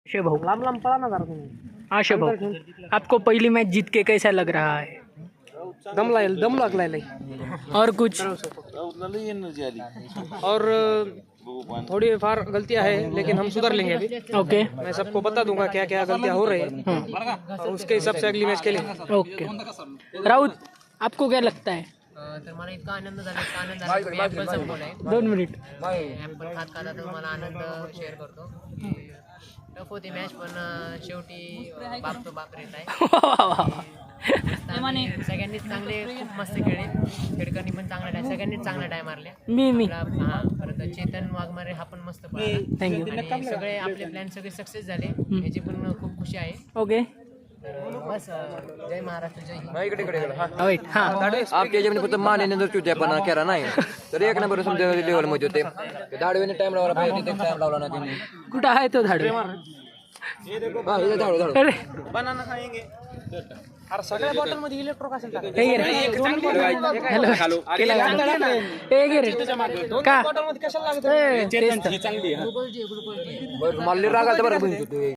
आशे भाऊ, लांब लांब पळा ना जरा तुम्ही. आशे भाऊ, आपको पहली मैच जीत के कैसा लग रहा है? दम लागलाय और कुछ? और थोड़ी फार गलतियां है लेकिन हम सुधर लेंगे अभी. ओके मैं सबको बता दूंगा क्या क्या गलतियां हो रही है और उसके हिसाब से अगली मैच खेलेंगे. ओके. राउत, आपको क्या लगता है? तर मला इतका आनंद झाला, इतका आनंद झाला की मी ॲपल संपवलाय. 2 मिनिट. ॲपल खात खाता तर मला आनंद शेअर करतो की टफ होती मॅच, पण शेवटी बाप तो बाप रेत आहे. सगळ्यांनीच चांगले खूप मस्त खेळले. खेडकरनी पण चांगला टाय, सगळ्यांनीच चांगला टाय मारल्या. मी हा परत चेतन वाघमारे हा पण मस्त पळाला. थँक्यू. आणि सगळे आपले प्लॅन सगळे सक्सेस झाले, याची पण खूप खुशी आहे. ओके. बस जय महाराष्ट्र, जय हिंद. वेट. हां, आपल्या याच्यामध्ये फक्त मानेने जर चुत्यापणा केला नाही तर एक नंबर समजा लेवलमध्ये होते. दाडवेने टाइम लावला पाहिजे, तिथे टाइम लावला ना त्यांनी. कुठं आहे तो धाडू? अरे बनाना खाएंगे. अरे सगळ्या बॉटल मध्ये इलेक्ट्रोक असेल का? हे घे रे. हॅलो. हे घे रे. का? बॉटल मध्ये कशाला लागत? तेच तर. Glucose D, glucose D. बरं मला रागायचं बरं